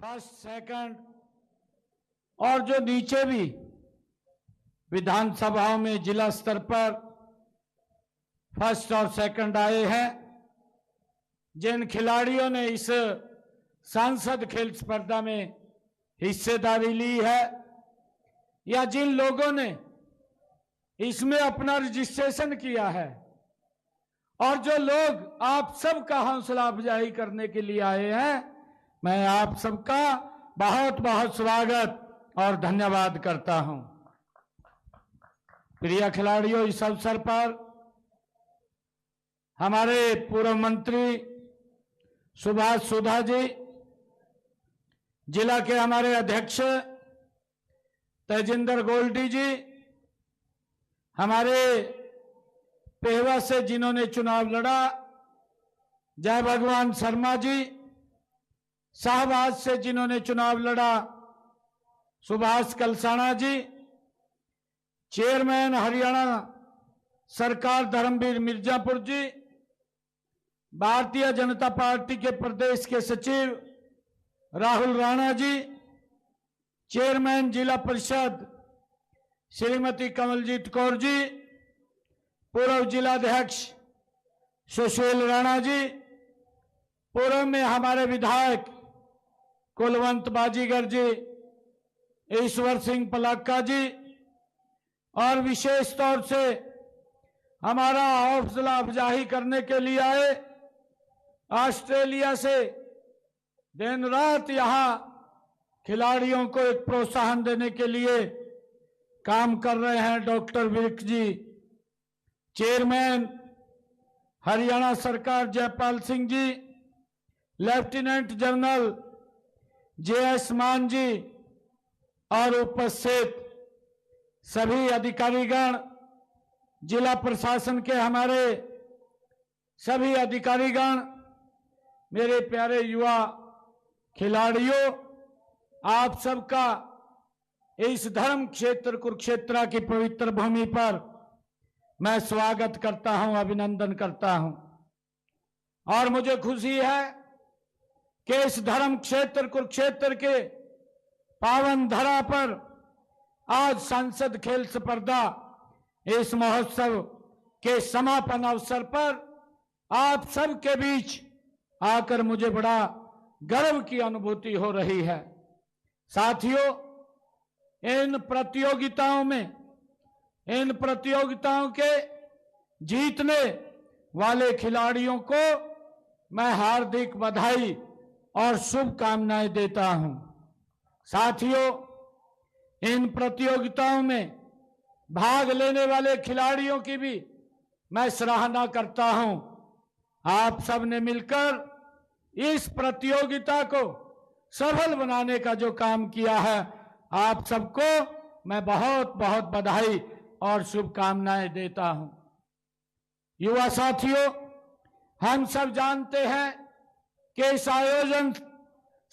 First second और जो नीचे भी विधानसभाओं में जिला स्तर पर फर्स्ट और सेकंड आए हैं, जिन खिलाड़ियों ने इस सांसद खेल स्पर्धा में हिस्सेदारी ली है या जिन लोगों ने इसमें अपना रजिस्ट्रेशन किया है और जो लोग आप सबका हौसला अफजाई करने के लिए आए हैं, मैं आप सबका बहुत बहुत स्वागत और धन्यवाद करता हूं। प्रिय खिलाड़ियों, इस अवसर पर हमारे पूर्व मंत्री सुभाष सुधा जी, जिला के हमारे अध्यक्ष तेजिंदर गोल्डी जी, हमारे पेहवा से जिन्होंने चुनाव लड़ा जय भगवान शर्मा जी, शाहबाद से जिन्होंने चुनाव लड़ा सुभाष कलसाना जी, चेयरमैन हरियाणा सरकार धर्मवीर मिर्जापुर जी, भारतीय जनता पार्टी के प्रदेश के सचिव राहुल राणा जी, चेयरमैन जिला परिषद श्रीमती कमलजीत कौर जी, पूर्व जिलाध्यक्ष सुशील राणा जी, पूर्व में हमारे विधायक कुलवंत बाजीगर जी, ईश्वर सिंह पलाक्का जी, और विशेष तौर से हमारा हौसला अफजाई करने के लिए आए ऑस्ट्रेलिया से दिन रात यहां खिलाड़ियों को एक प्रोत्साहन देने के लिए काम कर रहे हैं डॉक्टर विर्क जी, चेयरमैन हरियाणा सरकार Jaipal Singh ji, lieutenant general JS. मान जी और उपस्थित सभी अधिकारीगण, जिला प्रशासन के हमारे सभी अधिकारीगण, मेरे प्यारे युवा खिलाड़ियों, आप सबका इस धर्म क्षेत्र कुरुक्षेत्र की पवित्र भूमि पर मैं स्वागत करता हूं, अभिनंदन करता हूं। और मुझे खुशी है कि इस धर्म क्षेत्र कुरुक्षेत्र के पावन धरा पर आज सांसद खेल स्पर्धा इस महोत्सव के समापन अवसर पर आप सबके बीच आकर मुझे बड़ा गर्व की अनुभूति हो रही है। साथियों, इन प्रतियोगिताओं के जीतने वाले खिलाड़ियों को मैं हार्दिक बधाई और शुभकामनाएं देता हूं। साथियों, इन प्रतियोगिताओं में भाग लेने वाले खिलाड़ियों की भी मैं सराहना करता हूं। आप सब ने मिलकर इस प्रतियोगिता को सफल बनाने का जो काम किया है, आप सबको मैं बहुत बहुत बधाई और शुभकामनाएं देता हूं। युवा साथियों, हम सब जानते हैं कि इस आयोजन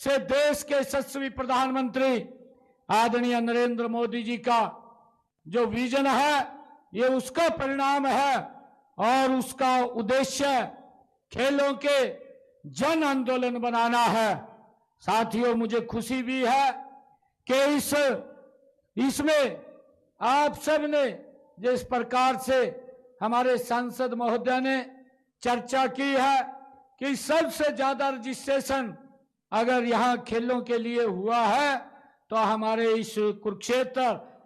से देश के यशस्वी प्रधानमंत्री आदरणीय नरेंद्र मोदी जी का जो विजन है, ये उसका परिणाम है और उसका उद्देश्य खेलों के जन आंदोलन बनाना है। साथियों, मुझे खुशी भी है कि इसमें आप सब ने जिस प्रकार से हमारे सांसद महोदय ने चर्चा की है कि सबसे ज्यादा रजिस्ट्रेशन अगर यहाँ खेलों के लिए हुआ है तो हमारे इस कुरुक्षेत्र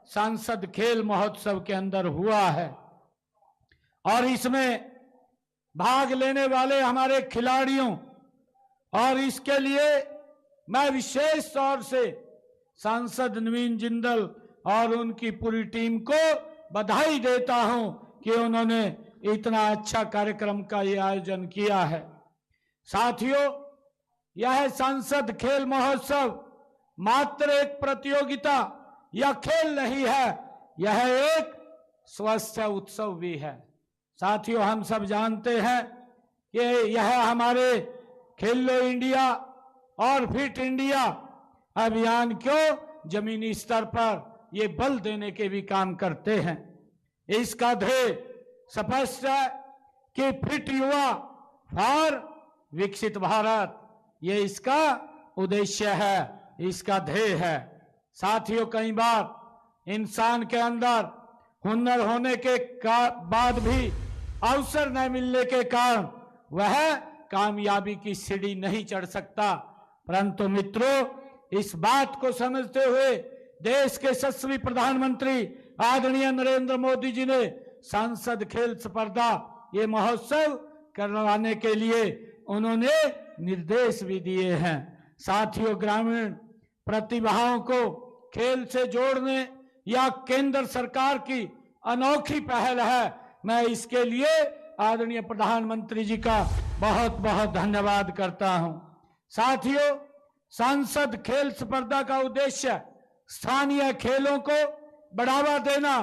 सांसद खेल महोत्सव के अंदर हुआ है। और इसमें भाग लेने वाले हमारे खिलाड़ियों और इसके लिए मैं विशेष तौर से सांसद नवीन जिंदल और उनकी पूरी टीम को बधाई देता हूं कि उन्होंने इतना अच्छा कार्यक्रम का ये आयोजन किया है। साथियों, यह सांसद खेल महोत्सव मात्र एक प्रतियोगिता या खेल नहीं है, यह एक स्वास्थ्य उत्सव भी है। साथियों, हम सब जानते हैं कि यह हमारे खेलो इंडिया और फिट इंडिया अभियान को जमीनी स्तर पर ये बल देने के भी काम करते हैं। इसका ध्येय स्पष्ट है कि फिट युवा फॉर विकसित भारत, ये इसका उद्देश्य है, इसका ध्येय है। साथियों, कई बार इंसान के अंदर हुनर होने के बाद भी अवसर न मिलने के कारण वह कामयाबी की सीढ़ी नहीं चढ़ सकता। परंतु मित्रों, इस बात को समझते हुए देश के यशस्वी प्रधानमंत्री आदरणीय नरेंद्र मोदी जी ने सांसद खेल स्पर्धा ये महोत्सव करवाने के लिए उन्होंने निर्देश भी दिए हैं। साथियों, ग्रामीण प्रतिभाओं को खेल से जोड़ने या केंद्र सरकार की अनोखी पहल है। मैं इसके लिए आदरणीय प्रधानमंत्री जी का बहुत बहुत धन्यवाद करता हूं। साथियों, सांसद खेल स्पर्धा का उद्देश्य स्थानीय खेलों को बढ़ावा देना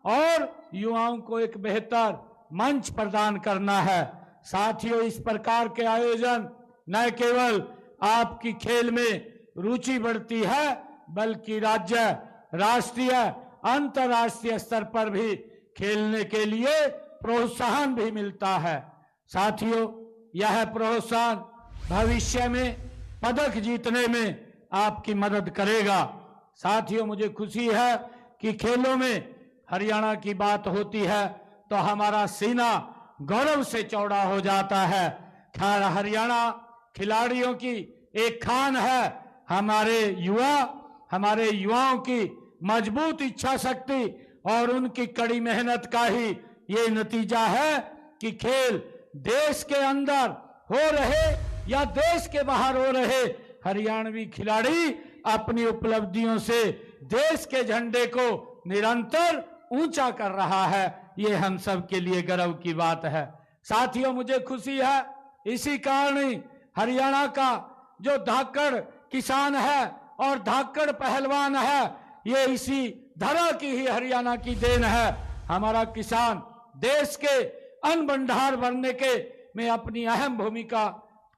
और युवाओं को एक बेहतर मंच प्रदान करना है। साथियों, इस प्रकार के आयोजन न केवल आपकी खेल में रुचि बढ़ती है, बल्कि राज्य, राष्ट्रीय, अंतर्राष्ट्रीय स्तर पर भी खेलने के लिए प्रोत्साहन भी मिलता है। साथियों, यह प्रोत्साहन भविष्य में पदक जीतने में आपकी मदद करेगा। साथियों, मुझे खुशी है कि खेलों में हरियाणा की बात होती है तो हमारा सीना गौरव से चौड़ा हो जाता है। हरियाणा खिलाड़ियों की एक खान है। हमारे युवाओं की मजबूत इच्छा शक्ति और उनकी कड़ी मेहनत का ही ये नतीजा है कि खेल देश के अंदर हो रहे या देश के बाहर हो रहे, हरियाणवी खिलाड़ी अपनी उपलब्धियों से देश के झंडे को निरंतर ऊंचा कर रहा है। ये हम सब के लिए गर्व की बात है। साथियों, मुझे खुशी है, इसी कारण ही हरियाणा का जो धाकड़ किसान है और धाकड़ पहलवान है, ये इसी धरा की ही हरियाणा की देन है। हमारा किसान देश के अन्न भंडार भरने के में अपनी अहम भूमिका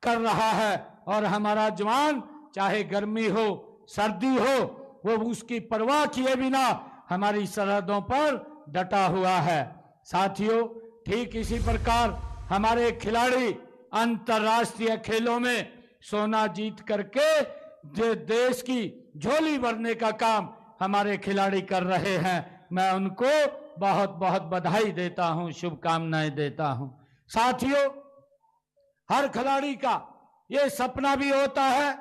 कर रहा है और हमारा जवान चाहे गर्मी हो सर्दी हो, वो उसकी परवाह किए बिना हमारी सरहदों पर डटा हुआ है। साथियों, ठीक इसी प्रकार हमारे खिलाड़ी अंतर्राष्ट्रीय खेलों में सोना जीत करके देश की झोली भरने का काम हमारे खिलाड़ी कर रहे हैं। मैं उनको बहुत बहुत बधाई देता हूं, शुभकामनाएं देता हूं। साथियों, हर खिलाड़ी का ये सपना भी होता है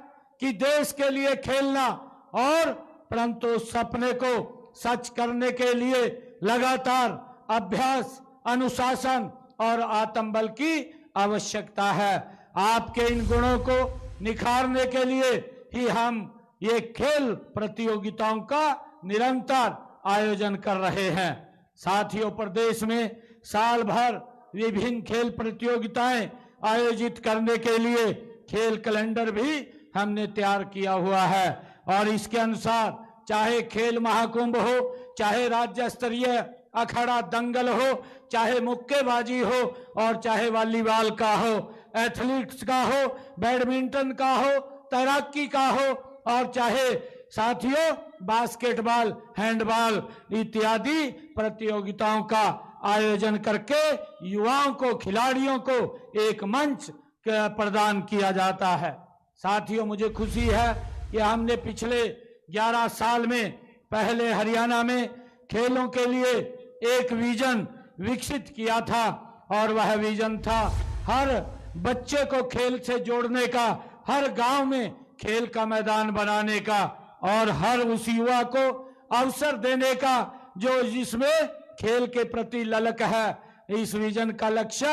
कि देश के लिए खेलना, और परंतु सपने को सच करने के लिए लगातार अभ्यास, अनुशासन और आत्मबल की आवश्यकता है। आपके इन गुणों को निखारने के लिए ही हम ये खेल प्रतियोगिताओं का निरंतर आयोजन कर रहे हैं। साथियों, प्रदेश में साल भर विभिन्न खेल प्रतियोगिताएं आयोजित करने के लिए खेल कैलेंडर भी हमने तैयार किया हुआ है और इसके अनुसार चाहे खेल महाकुंभ हो, चाहे राज्य स्तरीय अखाड़ा दंगल हो, चाहे मुक्केबाजी हो और चाहे वॉलीबॉल का हो, एथलीट्स का हो, बैडमिंटन का हो, तैराकी का हो और चाहे साथियों बास्केटबॉल, हैंडबॉल इत्यादि प्रतियोगिताओं का आयोजन करके युवाओं को, खिलाड़ियों को एक मंच प्रदान किया जाता है। साथियों, मुझे खुशी है कि हमने पिछले 11 साल में पहले हरियाणा में खेलों के लिए एक विजन विकसित किया था और वह विजन था हर बच्चे को खेल से जोड़ने का, हर गांव में खेल का मैदान बनाने का और हर उस युवा को अवसर देने का जो जिसमें खेल के प्रति ललक है। इस विजन का लक्ष्य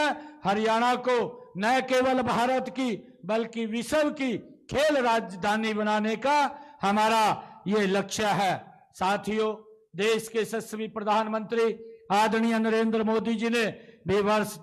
हरियाणा को न केवल भारत की बल्कि विश्व की खेल राजधानी बनाने का हमारा ये लक्ष्य है। साथियों, देश के यशस्वी प्रधानमंत्री आदरणीय नरेंद्र मोदी जी ने भी वर्ष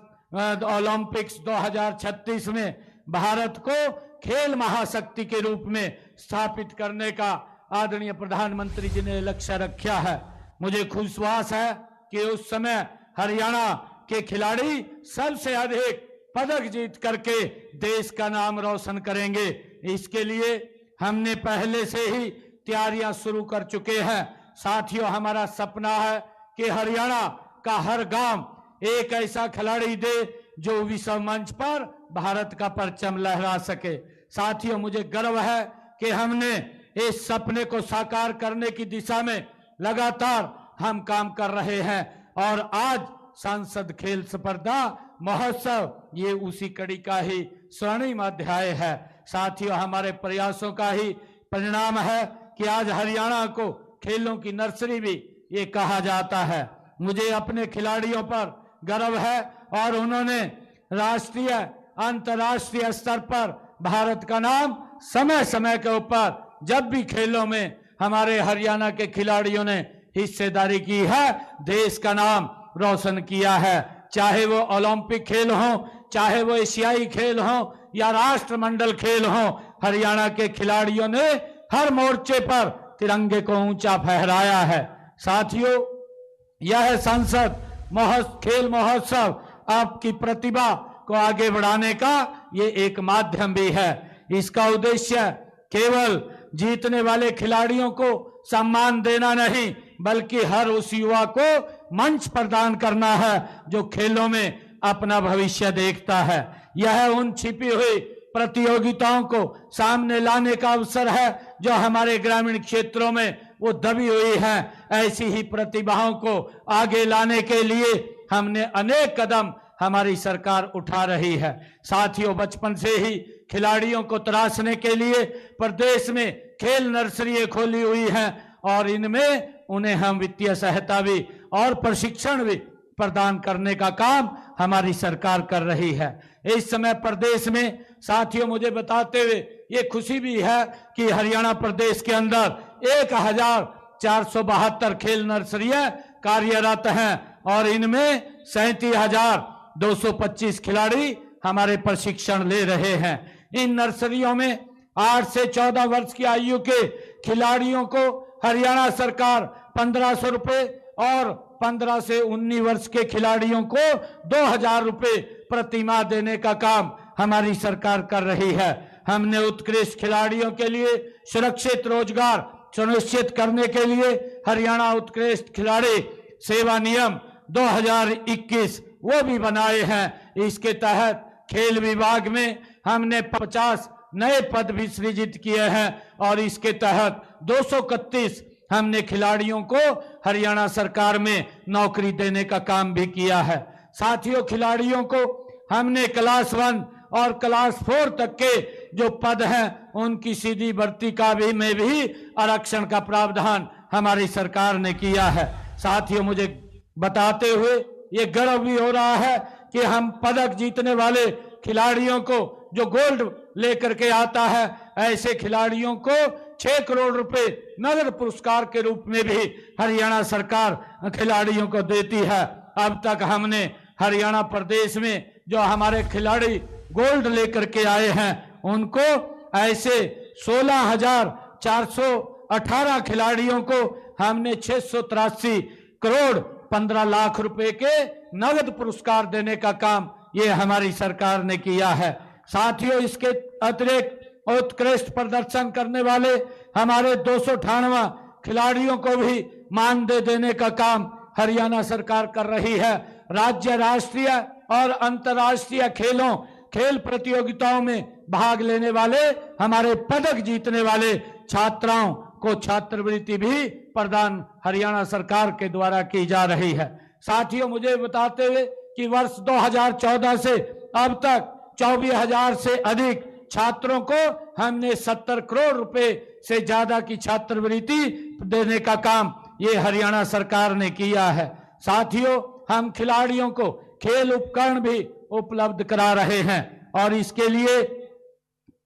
ओलंपिक्स 2036 में भारत को खेल महाशक्ति के रूप में स्थापित करने का आदरणीय प्रधानमंत्री जी ने लक्ष्य रखा है। मुझे विश्वास है कि उस समय हरियाणा के खिलाड़ी सबसे अधिक पदक जीत करके देश का नाम रोशन करेंगे। इसके लिए हमने पहले से ही तैयारियां शुरू कर चुके हैं। साथियों, हमारा सपना है कि हरियाणा का हर गांव एक ऐसा खिलाड़ी दे जो विश्व मंच पर भारत का परचम लहरा सके। साथियों, मुझे गर्व है कि हमने इस सपने को साकार करने की दिशा में लगातार हम काम कर रहे हैं और आज सांसद खेल स्पर्धा महोत्सव ये उसी कड़ी का ही स्वर्णिम अध्याय है। साथियों, हमारे प्रयासों का ही परिणाम है कि आज हरियाणा को खेलों की नर्सरी भी ये कहा जाता है। मुझे अपने खिलाड़ियों पर गर्व है और उन्होंने राष्ट्रीय अंतर्राष्ट्रीय स्तर पर भारत का नाम समय समय के ऊपर जब भी खेलों में हमारे हरियाणा के खिलाड़ियों ने हिस्सेदारी की है, देश का नाम रोशन किया है। चाहे वो ओलंपिक खेल हो, चाहे वो एशियाई खेल हो या राष्ट्रमंडल खेल हो, हरियाणा के खिलाड़ियों ने हर मोर्चे पर तिरंगे को ऊंचा फहराया है। साथियों, यह संसद खेल महोत्सव आपकी प्रतिभा को आगे बढ़ाने का ये एक माध्यम भी है। इसका उद्देश्य केवल जीतने वाले खिलाड़ियों को सम्मान देना नहीं, बल्कि हर उस युवा को मंच प्रदान करना है जो खेलों में अपना भविष्य देखता है। यह उन छिपी हुई प्रतियोगिताओं को सामने लाने का अवसर है जो हमारे ग्रामीण क्षेत्रों में वो दबी हुई है। ऐसी ही प्रतिभाओं को आगे लाने के लिए हमने अनेक कदम हमारी सरकार उठा रही है। साथियों, बचपन से ही खिलाड़ियों को तराशने के लिए प्रदेश में खेल नर्सरी खोली हुई है और इनमें उन्हें हम वित्तीय सहायता भी और प्रशिक्षण भी प्रदान करने का काम हमारी सरकार कर रही है। इस समय प्रदेश में साथियों, मुझे बताते हुए ये खुशी भी है कि हरियाणा प्रदेश के अंदर 1472 खेल नर्सरियां कार्यरत हैं और इनमें 37,225 खिलाड़ी हमारे प्रशिक्षण ले रहे हैं। इन नर्सरियों में 8 से 14 वर्ष की आयु के खिलाड़ियों को हरियाणा सरकार 1,500 रुपए और 15 से 19 वर्ष के खिलाड़ियों को 2,000 रुपए प्रति माह देने का काम हमारी सरकार कर रही है। हमने उत्कृष्ट खिलाड़ियों के लिए सुरक्षित रोजगार सुनिश्चित करने के लिए हरियाणा उत्कृष्ट खिलाड़ी सेवा नियम 2021 वो भी बनाए हैं। इसके तहत खेल विभाग में हमने 50 नए पद भी सृजित किए हैं और इसके तहत 231 हमने खिलाड़ियों को हरियाणा सरकार में नौकरी देने का काम भी किया है। साथियों, खिलाड़ियों को हमने क्लास 1 और क्लास 4 तक के जो पद हैं उनकी सीधी भर्ती का भी में भी आरक्षण का प्रावधान हमारी सरकार ने किया है। साथियों, मुझे बताते हुए ये गर्व भी हो रहा है कि हम पदक जीतने वाले खिलाड़ियों को जो गोल्ड लेकर के आता है, ऐसे खिलाड़ियों को 6 करोड़ रुपए नगद पुरस्कार के रूप में भी हरियाणा सरकार खिलाड़ियों को देती है। अब तक हमने हरियाणा प्रदेश में जो हमारे खिलाड़ी गोल्ड लेकर के आए हैं उनको ऐसे 16,418 खिलाड़ियों को हमने 683 करोड़ 15 लाख रुपए के नगद पुरस्कार देने का काम ये हमारी सरकार ने किया है। साथियों, इसके अतिरिक्त उत्कृष्ट प्रदर्शन करने वाले हमारे 298 खिलाड़ियों को भी मानदेय देने का काम हरियाणा सरकार कर रही है। राज्य, राष्ट्रीय और अंतर्राष्ट्रीय खेल प्रतियोगिताओं में भाग लेने वाले हमारे पदक जीतने वाले छात्राओं को छात्रवृत्ति भी प्रदान हरियाणा सरकार के द्वारा की जा रही है। साथियों, मुझे बताते हुए कि वर्ष 2014 से अब तक 24,000 से अधिक छात्रों को हमने 70 करोड़ रुपए से ज्यादा की छात्रवृत्ति देने का काम ये हरियाणा सरकार ने किया है। साथियों, हम खिलाड़ियों को खेल उपकरण भी उपलब्ध करा रहे हैं और इसके लिए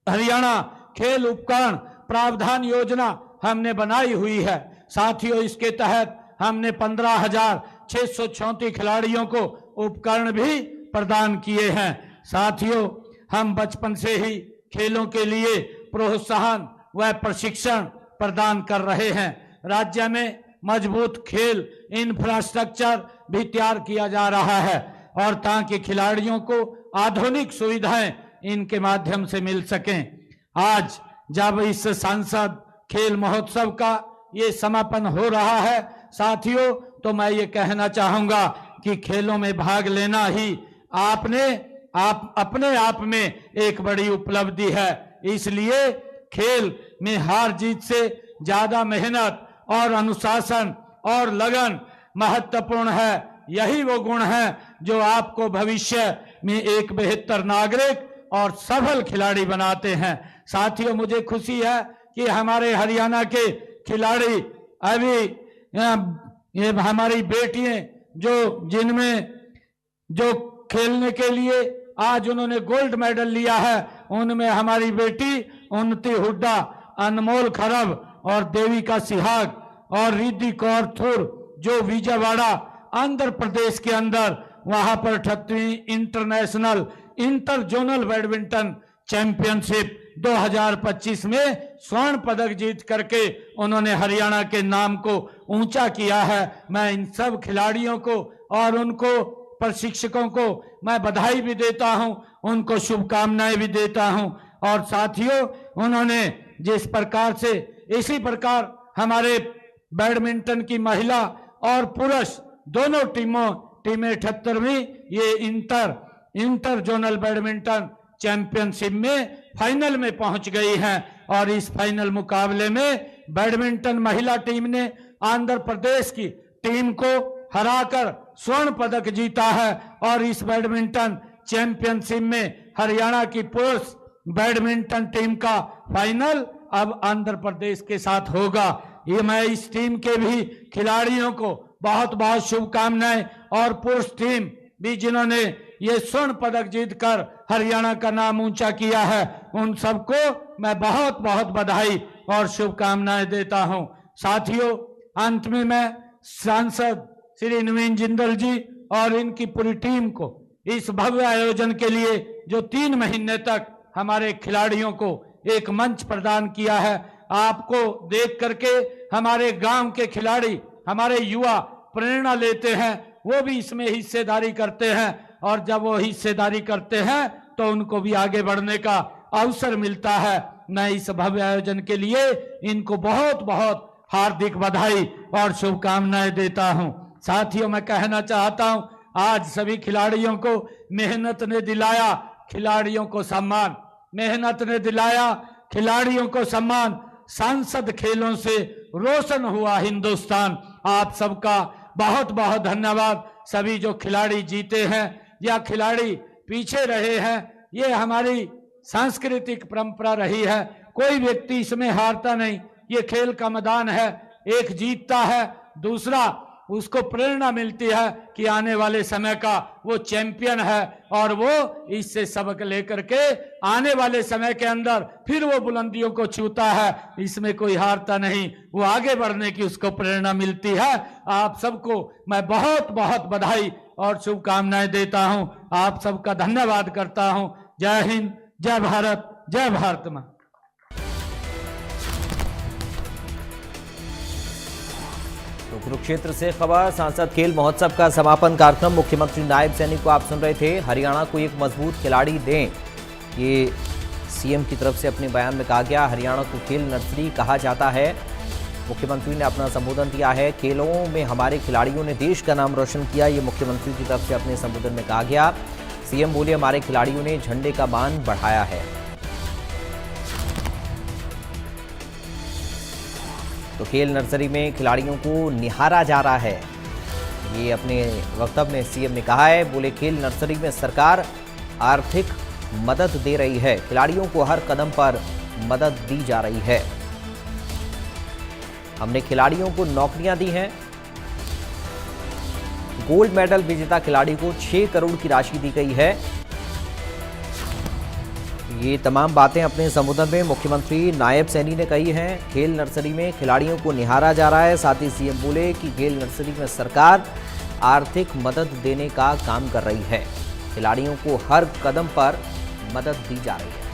हरियाणा खेल उपकरण प्रावधान योजना हमने बनाई हुई है। साथियों, इसके तहत हमने 15,634 खिलाड़ियों को उपकरण भी प्रदान किए हैं। साथियों, हम बचपन से ही खेलों के लिए प्रोत्साहन व प्रशिक्षण प्रदान कर रहे हैं। राज्य में मजबूत खेल इंफ्रास्ट्रक्चर भी तैयार किया जा रहा है और ताकि खिलाड़ियों को आधुनिक सुविधाएं इनके माध्यम से मिल सकें। आज जब इस संसद खेल महोत्सव का ये समापन हो रहा है साथियों, तो मैं ये कहना चाहूंगा कि खेलों में भाग लेना ही अपने आप में एक बड़ी उपलब्धि है। इसलिए खेल में हार जीत से ज्यादा मेहनत और अनुशासन और लगन महत्वपूर्ण है। यही वो गुण है जो आपको भविष्य में एक बेहतर नागरिक और सफल खिलाड़ी बनाते हैं। साथियों, मुझे खुशी है कि हमारे हरियाणा के खिलाड़ी अभी ये हमारी बेटियां जिनमें जो खेलने के लिए आज उन्होंने गोल्ड मेडल लिया है, उनमें हमारी बेटी उन्नति हुड्डा, अनमोल खरब और देविका सिहाग और रिद्धि कौर थुर जो विजयवाड़ा आंध्र प्रदेश के अंदर वहां पर 38वीं international inter zonal badminton championship 2025 में स्वर्ण पदक जीत करके उन्होंने हरियाणा के नाम को ऊंचा किया है। मैं इन सब खिलाड़ियों को और उनको प्रशिक्षकों को मैं बधाई भी देता हूं, उनको शुभकामनाएं भी देता हूं। और साथियों, उन्होंने जिस प्रकार से इसी प्रकार हमारे बैडमिंटन की महिला और पुरुष दोनों टीमें 78वीं ये इंटर जोनल बैडमिंटन चैंपियनशिप में फाइनल में पहुंच गई हैं। और इस फाइनल मुकाबले में बैडमिंटन महिला टीम ने आंध्र प्रदेश की टीम को हराकर स्वर्ण पदक जीता है। और इस बैडमिंटन चैंपियनशिप में हरियाणा की पुरुष बैडमिंटन टीम का फाइनल अब आंध्र प्रदेश के साथ होगा। ये मैं इस टीम के भी खिलाड़ियों को बहुत बहुत शुभकामनाएं और पुरुष टीम भी जिन्होंने ये स्वर्ण पदक जीतकर हरियाणा का नाम ऊंचा किया है, उन सबको मैं बहुत बहुत बधाई और शुभकामनाएं देता हूं। साथियों, अंत में मैं सांसद श्री नवीन जिंदल जी और इनकी पूरी टीम को इस भव्य आयोजन के लिए जो 3 महीने तक हमारे खिलाड़ियों को एक मंच प्रदान किया है, आपको देख करके हमारे गांव के खिलाड़ी, हमारे युवा प्रेरणा लेते हैं, वो भी इसमें हिस्सेदारी करते हैं। और जब वो हिस्सेदारी करते हैं तो उनको भी आगे बढ़ने का अवसर मिलता है। मैं इस भव्य आयोजन के लिए इनको बहुत बहुत हार्दिक बधाई और शुभकामनाएं देता हूं। साथियों, मैं कहना चाहता हूं, आज सभी खिलाड़ियों को मेहनत ने दिलाया खिलाड़ियों को सम्मान, मेहनत ने दिलाया खिलाड़ियों को सम्मान। सांसद खेलों से रोशन हुआ हिंदुस्तान। आप सबका बहुत बहुत धन्यवाद। सभी जो खिलाड़ी जीते हैं या खिलाड़ी पीछे रहे हैं, ये हमारी सांस्कृतिक परंपरा रही है। कोई व्यक्ति इसमें हारता नहीं, ये खेल का मैदान है। एक जीतता है, दूसरा उसको प्रेरणा मिलती है कि आने वाले समय का वो चैंपियन है और वो इससे सबक लेकर के आने वाले समय के अंदर फिर वो बुलंदियों को छूता है। इसमें कोई हारता नहीं, वो आगे बढ़ने की उसको प्रेरणा मिलती है। आप सबको मैं बहुत बहुत बधाई और शुभकामनाएं देता हूं। आप सबका धन्यवाद करता हूं। जय हिंद, जय भारत, जय भारत मां। तो कुरुक्षेत्र से खबर, सांसद खेल महोत्सव का समापन कार्यक्रम, मुख्यमंत्री नायब सैनी को आप सुन रहे थे। हरियाणा को एक मजबूत खिलाड़ी दें, ये सीएम की तरफ से अपने बयान में कहा गया। हरियाणा को खेल नर्सरी कहा जाता है। मुख्यमंत्री ने अपना संबोधन दिया है। खेलों में हमारे खिलाड़ियों ने देश का नाम रोशन किया, ये मुख्यमंत्री की तरफ से अपने संबोधन में कहा गया। सीएम बोले, हमारे खिलाड़ियों ने झंडे का मान बढ़ाया है। तो खेल नर्सरी में खिलाड़ियों को निहारा जा रहा है, ये अपने वक्तव्य में सीएम ने कहा है। बोले, खेल नर्सरी में सरकार आर्थिक मदद दे रही है, खिलाड़ियों को हर कदम पर मदद दी जा रही है। हमने खिलाड़ियों को नौकरियां दी हैं। गोल्ड मेडल विजेता खिलाड़ी को 6 करोड़ की राशि दी गई है। ये तमाम बातें अपने संबोधन में मुख्यमंत्री नायब सैनी ने कही हैं। खेल नर्सरी में खिलाड़ियों को निहारा जा रहा है। साथ ही सीएम बोले कि खेल नर्सरी में सरकार आर्थिक मदद देने का काम कर रही है, खिलाड़ियों को हर कदम पर मदद दी जा रही है।